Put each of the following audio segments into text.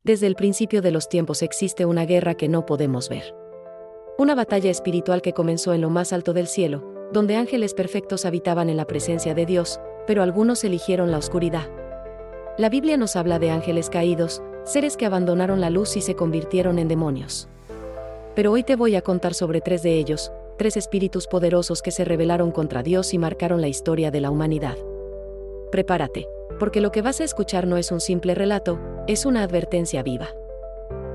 Desde el principio de los tiempos existe una guerra que no podemos ver. Una batalla espiritual que comenzó en lo más alto del cielo, donde ángeles perfectos habitaban en la presencia de Dios, pero algunos eligieron la oscuridad. La Biblia nos habla de ángeles caídos, seres que abandonaron la luz y se convirtieron en demonios. Pero hoy te voy a contar sobre 3 de ellos, 3 espíritus poderosos que se rebelaron contra Dios y marcaron la historia de la humanidad. Prepárate, porque lo que vas a escuchar no es un simple relato, es una advertencia viva.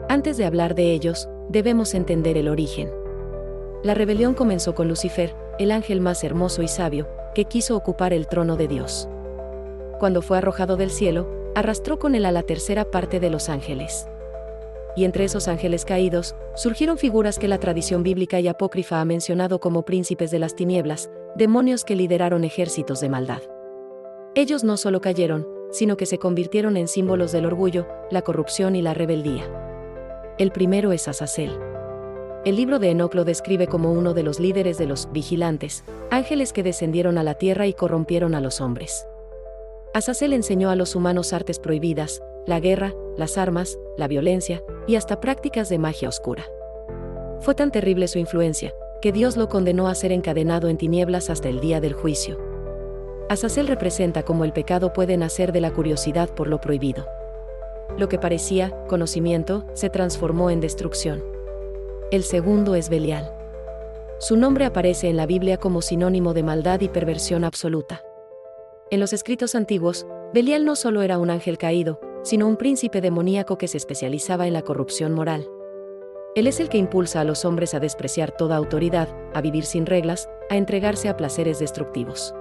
Antes de hablar de ellos, debemos entender el origen. La rebelión comenzó con Lucifer, el ángel más hermoso y sabio, que quiso ocupar el trono de Dios. Cuando fue arrojado del cielo, arrastró con él a la tercera parte de los ángeles. Y entre esos ángeles caídos, surgieron figuras que la tradición bíblica y apócrifa ha mencionado como príncipes de las tinieblas, demonios que lideraron ejércitos de maldad. Ellos no solo cayeron, sino que se convirtieron en símbolos del orgullo, la corrupción y la rebeldía. El primero es Azazel. El libro de Enoc lo describe como uno de los líderes de los vigilantes, ángeles que descendieron a la tierra y corrompieron a los hombres. Azazel enseñó a los humanos artes prohibidas, la guerra, las armas, la violencia, y hasta prácticas de magia oscura. Fue tan terrible su influencia, que Dios lo condenó a ser encadenado en tinieblas hasta el día del juicio. Azazel representa cómo el pecado puede nacer de la curiosidad por lo prohibido. Lo que parecía conocimiento se transformó en destrucción. El segundo es Belial. Su nombre aparece en la Biblia como sinónimo de maldad y perversión absoluta. En los escritos antiguos, Belial no solo era un ángel caído, sino un príncipe demoníaco que se especializaba en la corrupción moral. Él es el que impulsa a los hombres a despreciar toda autoridad, a vivir sin reglas, a entregarse a placeres destructivos.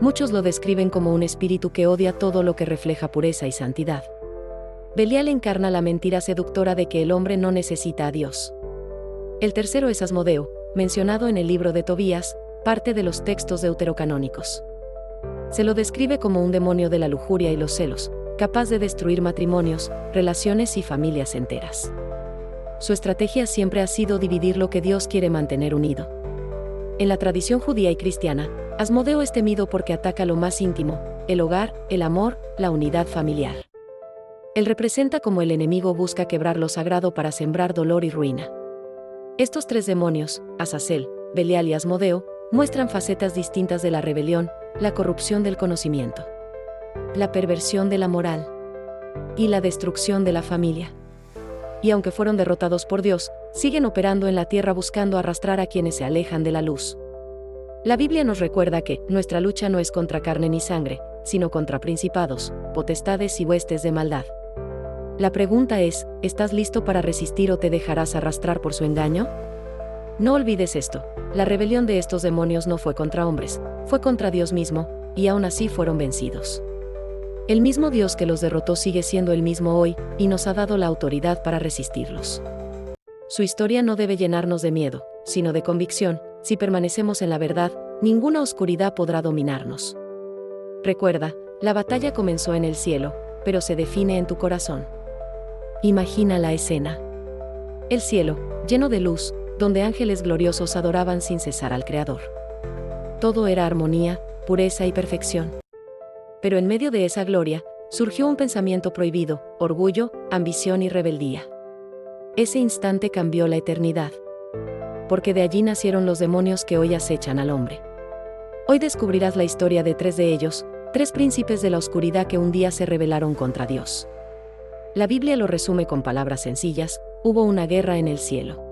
Muchos lo describen como un espíritu que odia todo lo que refleja pureza y santidad. Belial encarna la mentira seductora de que el hombre no necesita a Dios. El tercero es Asmodeo, mencionado en el libro de Tobías, parte de los textos deuterocanónicos. Se lo describe como un demonio de la lujuria y los celos, capaz de destruir matrimonios, relaciones y familias enteras. Su estrategia siempre ha sido dividir lo que Dios quiere mantener unido. En la tradición judía y cristiana, Asmodeo es temido porque ataca lo más íntimo, el hogar, el amor, la unidad familiar. Él representa cómo el enemigo busca quebrar lo sagrado para sembrar dolor y ruina. Estos 3 demonios, Azazel, Belial y Asmodeo, muestran facetas distintas de la rebelión, la corrupción del conocimiento, la perversión de la moral y la destrucción de la familia. Y aunque fueron derrotados por Dios, siguen operando en la tierra buscando arrastrar a quienes se alejan de la luz. La Biblia nos recuerda que nuestra lucha no es contra carne ni sangre, sino contra principados, potestades y huestes de maldad. La pregunta es, ¿estás listo para resistir o te dejarás arrastrar por su engaño? No olvides esto, la rebelión de estos demonios no fue contra hombres, fue contra Dios mismo, y aún así fueron vencidos. El mismo Dios que los derrotó sigue siendo el mismo hoy, y nos ha dado la autoridad para resistirlos. Su historia no debe llenarnos de miedo, sino de convicción. Si permanecemos en la verdad, ninguna oscuridad podrá dominarnos. Recuerda, la batalla comenzó en el cielo, pero se define en tu corazón. Imagina la escena. El cielo, lleno de luz, donde ángeles gloriosos adoraban sin cesar al Creador. Todo era armonía, pureza y perfección. Pero en medio de esa gloria, surgió un pensamiento prohibido, orgullo, ambición y rebeldía. Ese instante cambió la eternidad. Porque de allí nacieron los demonios que hoy acechan al hombre. Hoy descubrirás la historia de 3 de ellos, 3 príncipes de la oscuridad que un día se rebelaron contra Dios. La Biblia lo resume con palabras sencillas: hubo una guerra en el cielo.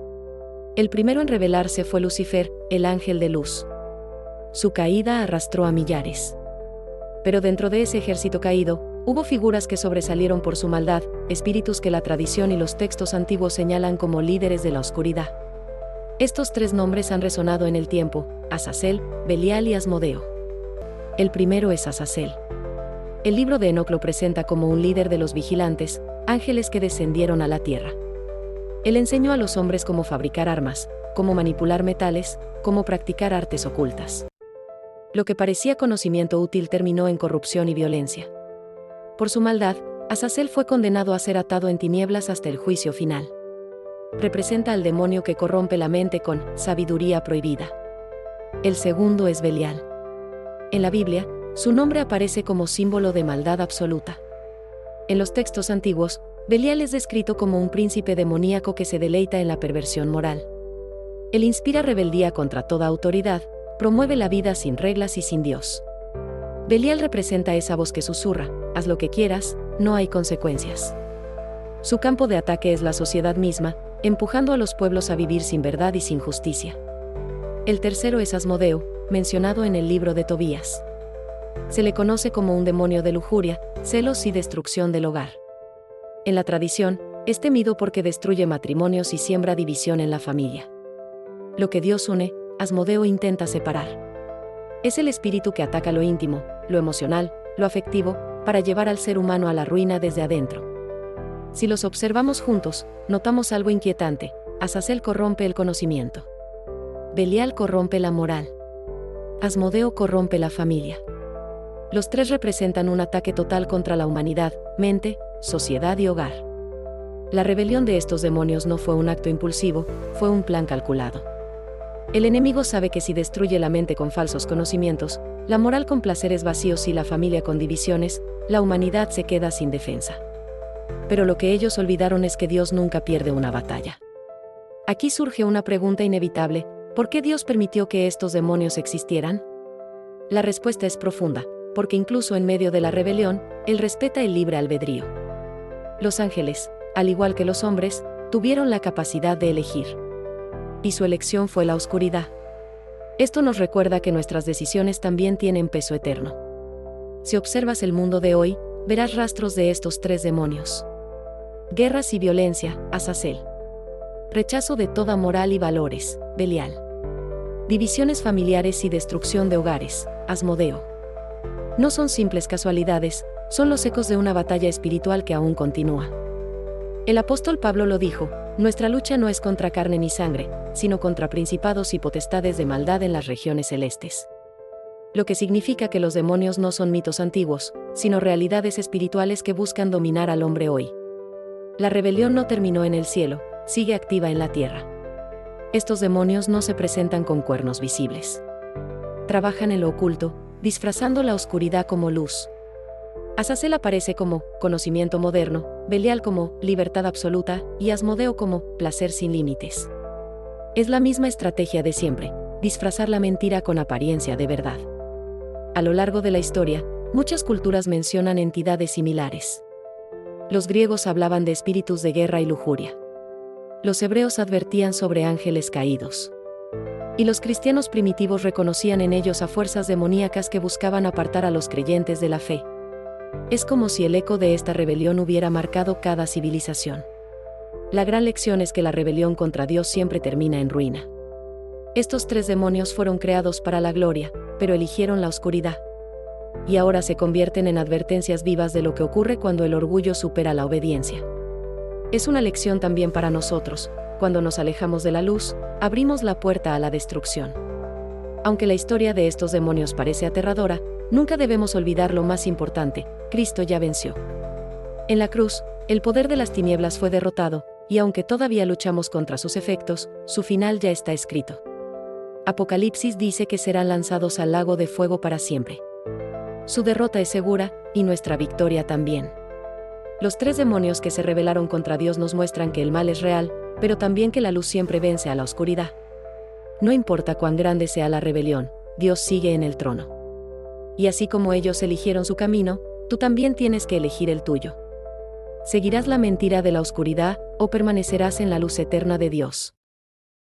El primero en rebelarse fue Lucifer, el ángel de luz. Su caída arrastró a millares. Pero dentro de ese ejército caído, hubo figuras que sobresalieron por su maldad, espíritus que la tradición y los textos antiguos señalan como líderes de la oscuridad. Estos 3 nombres han resonado en el tiempo: Azazel, Belial y Asmodeo. El primero es Azazel. El libro de Enoc lo presenta como un líder de los vigilantes, ángeles que descendieron a la tierra. Él enseñó a los hombres cómo fabricar armas, cómo manipular metales, cómo practicar artes ocultas. Lo que parecía conocimiento útil terminó en corrupción y violencia. Por su maldad, Azazel fue condenado a ser atado en tinieblas hasta el juicio final. Representa al demonio que corrompe la mente con sabiduría prohibida. El segundo es Belial. En la Biblia, su nombre aparece como símbolo de maldad absoluta. En los textos antiguos, Belial es descrito como un príncipe demoníaco que se deleita en la perversión moral. Él inspira rebeldía contra toda autoridad, promueve la vida sin reglas y sin Dios. Belial representa esa voz que susurra: haz lo que quieras, no hay consecuencias. Su campo de ataque es la sociedad misma, empujando a los pueblos a vivir sin verdad y sin justicia. El tercero es Asmodeo, mencionado en el libro de Tobías. Se le conoce como un demonio de lujuria, celos y destrucción del hogar. En la tradición, es temido porque destruye matrimonios y siembra división en la familia. Lo que Dios une, Asmodeo intenta separar. Es el espíritu que ataca lo íntimo, lo emocional, lo afectivo, para llevar al ser humano a la ruina desde adentro. Si los observamos juntos, notamos algo inquietante: Azazel corrompe el conocimiento. Belial corrompe la moral. Asmodeo corrompe la familia. Los tres representan un ataque total contra la humanidad, mente, sociedad y hogar. La rebelión de estos demonios no fue un acto impulsivo, fue un plan calculado. El enemigo sabe que si destruye la mente con falsos conocimientos, la moral con placeres vacíos y la familia con divisiones, la humanidad se queda sin defensa. Pero lo que ellos olvidaron es que Dios nunca pierde una batalla. Aquí surge una pregunta inevitable: ¿por qué Dios permitió que estos demonios existieran? La respuesta es profunda, porque incluso en medio de la rebelión, Él respeta el libre albedrío. Los ángeles, al igual que los hombres, tuvieron la capacidad de elegir. Y su elección fue la oscuridad. Esto nos recuerda que nuestras decisiones también tienen peso eterno. Si observas el mundo de hoy, verás rastros de estos tres demonios. Guerras y violencia, Azazel. Rechazo de toda moral y valores, Belial. Divisiones familiares y destrucción de hogares, Asmodeo. No son simples casualidades, son los ecos de una batalla espiritual que aún continúa. El apóstol Pablo lo dijo: nuestra lucha no es contra carne ni sangre, sino contra principados y potestades de maldad en las regiones celestes. Lo que significa que los demonios no son mitos antiguos, sino realidades espirituales que buscan dominar al hombre hoy. La rebelión no terminó en el cielo, sigue activa en la tierra. Estos demonios no se presentan con cuernos visibles. Trabajan en lo oculto, disfrazando la oscuridad como luz. Azazel aparece como conocimiento moderno, Belial como libertad absoluta y Asmodeo como placer sin límites. Es la misma estrategia de siempre: disfrazar la mentira con apariencia de verdad. A lo largo de la historia, muchas culturas mencionan entidades similares. Los griegos hablaban de espíritus de guerra y lujuria. Los hebreos advertían sobre ángeles caídos. Y los cristianos primitivos reconocían en ellos a fuerzas demoníacas que buscaban apartar a los creyentes de la fe. Es como si el eco de esta rebelión hubiera marcado cada civilización. La gran lección es que la rebelión contra Dios siempre termina en ruina. Estos tres demonios fueron creados para la gloria, pero eligieron la oscuridad. Y ahora se convierten en advertencias vivas de lo que ocurre cuando el orgullo supera la obediencia. Es una lección también para nosotros: cuando nos alejamos de la luz, abrimos la puerta a la destrucción. Aunque la historia de estos demonios parece aterradora, nunca debemos olvidar lo más importante: Cristo ya venció. En la cruz, el poder de las tinieblas fue derrotado, y aunque todavía luchamos contra sus efectos, su final ya está escrito. Apocalipsis dice que serán lanzados al lago de fuego para siempre. Su derrota es segura, y nuestra victoria también. Los tres demonios que se rebelaron contra Dios nos muestran que el mal es real, pero también que la luz siempre vence a la oscuridad. No importa cuán grande sea la rebelión, Dios sigue en el trono. Y así como ellos eligieron su camino, tú también tienes que elegir el tuyo. ¿Seguirás la mentira de la oscuridad o permanecerás en la luz eterna de Dios?